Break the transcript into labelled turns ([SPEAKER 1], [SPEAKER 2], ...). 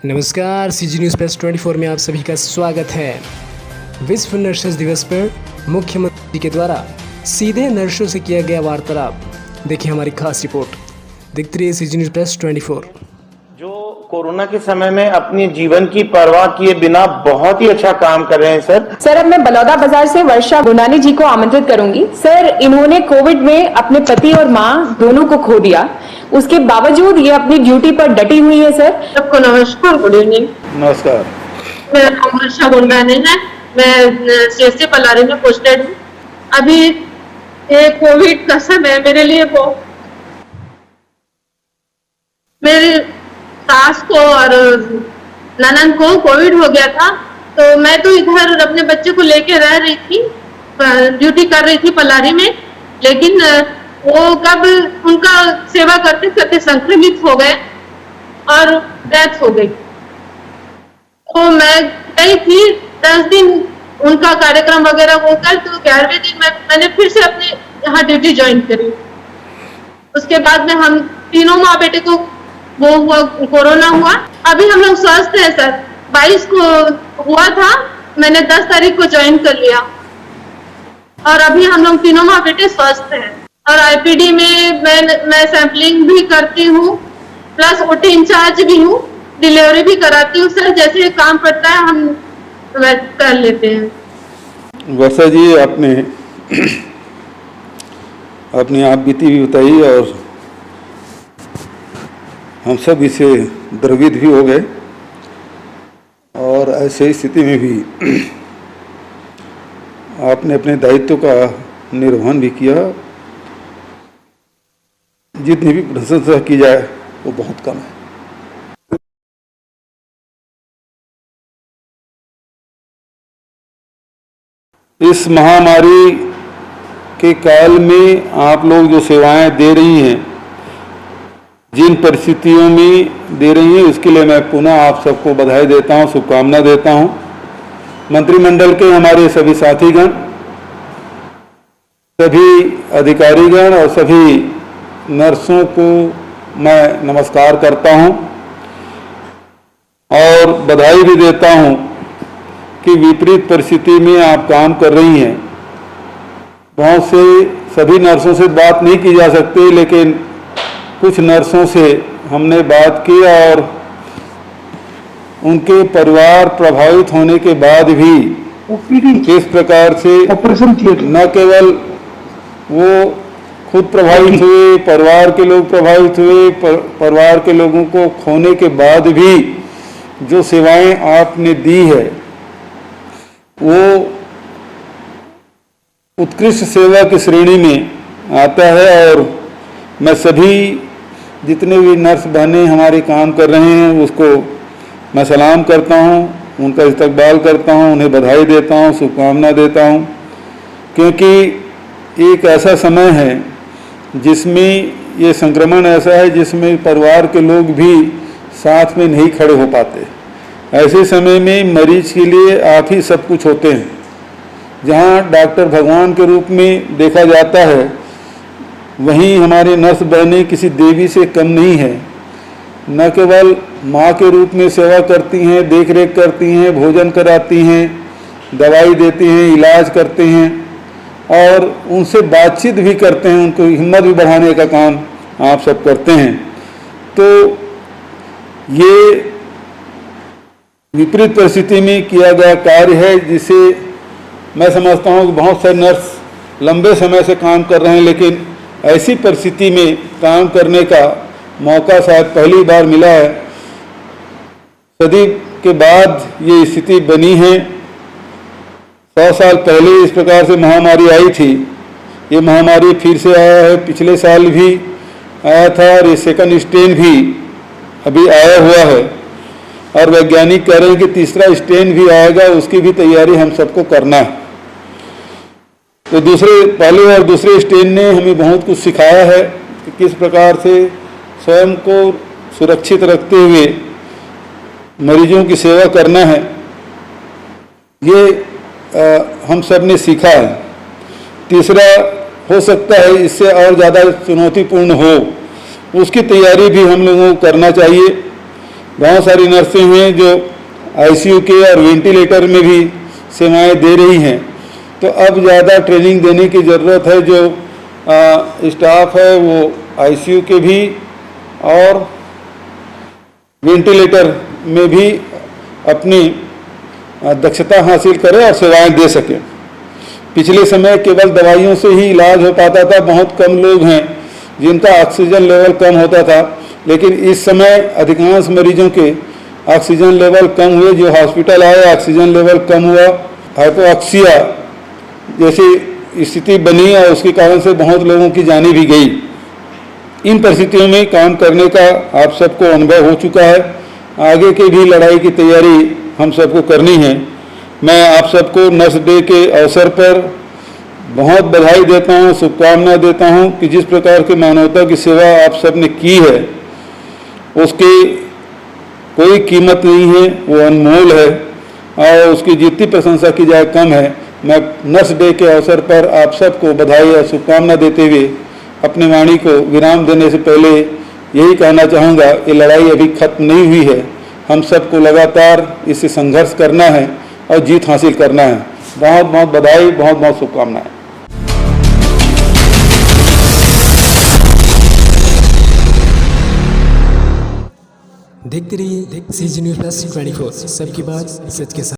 [SPEAKER 1] नमस्कार, CG news plus 24 में आप सभी का स्वागत है। विश्व नर्सेस दिवस पर मुख्यमंत्री के द्वारा सीधे नर्सों से किया गया वार्तालाप। देखिए हमारी खास रिपोर्ट। देखते रहिए सीजी न्यूज़ प्लस 24।
[SPEAKER 2] जो कोरोना के समय में अपने जीवन की परवाह किए बिना बहुत ही अच्छा काम कर रहे हैं सर।
[SPEAKER 3] अब मैं बलौदा बाजार से वर्षा गुंडानी जी को आमंत्रित करूंगी। सर, इन्होंने कोविड में अपने पति और मां दोनों को खो दिया, उसके बावजूद ये अपनी ड्यूटी पर डटी हुई है। सर,
[SPEAKER 4] सबको नमस्कार, गुड इवनिंग।
[SPEAKER 2] नमस्कार।
[SPEAKER 4] मेरा नाम वर्षा गुंडानी है, मैं सीएससी पलारी में पोस्टेड हूँ। अभी ये कोविड का समय मेरे लिए वो मेरी सास को और ननद को कोविड हो गया था, तो मैं तो इधर अपने बच्चे को लेके रह रही थी, ड्यूटी कर रही थी पलारी में, लेकिन वो कब उनका सेवा करते करते संक्रमित हो गए और डेथ हो गई। तो मैं गई थी 10 दिन उनका कार्यक्रम वगैरह होकर, तो 11वें दिन मैंने फिर से अपने यहाँ ड्यूटी ज्वाइन करी। उसके बाद में हम तीनों माँ बेटे को वो हुआ, कोरोना हुआ। अभी हम लोग स्वस्थ हैं सर। 22 को हुआ था, मैंने 10 तारीख को ज्वाइन कर लिया और अभी हम लोग तीनों माँ बेटे स्वस्थ हैं। और आईपीडी में मैं सैंपलिंग भी करती हूँ, प्लस ओटी इंचार्ज भी हूँ, डिलीवरी भी कराती हूँ सर। जैसे काम पड़ता है हम कर लेते हैं।
[SPEAKER 5] वर्षा जी, आपने अपनी आप बीती भी बताई और हम सब इसे द्रवित भी हो गए, और ऐसे स्थिति में भी आपने अपने दायित्व का निर्वहन भी किया। जितनी भी प्रशंसा की जाए वो बहुत कम है। इस महामारी के काल में आप लोग जो सेवाएं दे रही हैं, जिन परिस्थितियों में दे रही हैं, उसके लिए मैं पुनः आप सबको बधाई देता हूं, शुभकामना देता हूं। मंत्रिमंडल के हमारे सभी साथीगण, सभी अधिकारीगण और सभी नर्सों को मैं नमस्कार करता हूं और बधाई भी देता हूं कि विपरीत परिस्थिति में आप काम कर रही हैं। बहुत से सभी नर्सों से बात नहीं की जा सकती, लेकिन कुछ नर्सों से हमने बात की और उनके परिवार प्रभावित होने के बाद भी किस प्रकार से न केवल वो खुद प्रभावित हुए, परिवार के लोग प्रभावित हुए, परिवार के लोगों को खोने के बाद भी जो सेवाएं आपने दी है वो उत्कृष्ट सेवा की श्रेणी में आता है। और मैं सभी जितने भी नर्स बहनें हमारे काम कर रहे हैं उसको मैं सलाम करता हूं, उनका इस्तकबाल करता हूं, उन्हें बधाई देता हूं, शुभकामना देता हूं, क्योंकि एक ऐसा समय है जिसमें ये संक्रमण ऐसा है जिसमें परिवार के लोग भी साथ में नहीं खड़े हो पाते। ऐसे समय में मरीज के लिए आप ही सब कुछ होते हैं। जहां डॉक्टर भगवान के रूप में देखा जाता है, वहीं हमारे नर्स बहनें किसी देवी से कम नहीं है। न केवल माँ के रूप में सेवा करती हैं, देख रेख करती हैं, भोजन कराती हैं, दवाई देती हैं, इलाज करते हैं और उनसे बातचीत भी करते हैं, उनको हिम्मत भी बढ़ाने का काम आप सब करते हैं। तो ये विपरीत परिस्थिति में किया गया कार्य है, जिसे मैं समझता हूँ कि बहुत सारे नर्स लंबे समय से काम कर रहे हैं, लेकिन ऐसी परिस्थिति में काम करने का मौका शायद पहली बार मिला है। सदी के बाद ये स्थिति बनी है। 100 साल पहले इस प्रकार से महामारी आई थी, ये महामारी फिर से आया है। पिछले साल भी आया था और ये सेकंड स्ट्रेन भी अभी आया हुआ है और वैज्ञानिक कह रहे हैं कि तीसरा स्ट्रेन भी आएगा, उसकी भी तैयारी हम सबको करना है। तो पहले और दूसरे स्ट्रेन ने हमें बहुत कुछ सिखाया है कि किस प्रकार से स्वयं को सुरक्षित रखते हुए मरीजों की सेवा करना है। ये हम सब ने सीखा है। तीसरा हो सकता है इससे और ज़्यादा चुनौतीपूर्ण हो, उसकी तैयारी भी हम लोगों को करना चाहिए। बहुत सारी नर्सें हैं जो आईसीयू के और वेंटिलेटर में भी सेवाएं दे रही हैं। तो अब ज़्यादा ट्रेनिंग देने की ज़रूरत है। जो स्टाफ है वो आईसीयू के भी और वेंटिलेटर में भी अपनी दक्षता हासिल करे और सेवाएं दे सके। पिछले समय केवल दवाइयों से ही इलाज हो पाता था। बहुत कम लोग हैं जिनका ऑक्सीजन लेवल कम होता था, लेकिन इस समय अधिकांश मरीजों के ऑक्सीजन लेवल कम हुए। जो हॉस्पिटल आए ऑक्सीजन लेवल कम हुआ, हाइपोक्सिया जैसी स्थिति बनी और उसके कारण से बहुत लोगों की जानें भी गई। इन परिस्थितियों में काम करने का आप सबको अनुभव हो चुका है। आगे की भी लड़ाई की तैयारी हम सबको करनी है। मैं आप सबको नर्स डे के अवसर पर बहुत बधाई देता हूँ, शुभकामनाएं देता हूँ कि जिस प्रकार की मानवता की सेवा आप सब ने की है उसकी कोई कीमत नहीं है, वो अनमोल है और उसकी जितनी प्रशंसा की जाए कम है। मैं नर्स डे के अवसर पर आप सबको बधाई और शुभकामना देते हुए अपनी वाणी को विराम देने से पहले यही कहना चाहूँगा, ये लड़ाई अभी खत्म नहीं हुई है। हम सबको लगातार इससे संघर्ष करना है और जीत हासिल करना है। बहुत बहुत बधाई, बहुत बहुत शुभकामनाएं।
[SPEAKER 1] देखते रहिए CG News Plus 24, सबकी बात सच के साथ।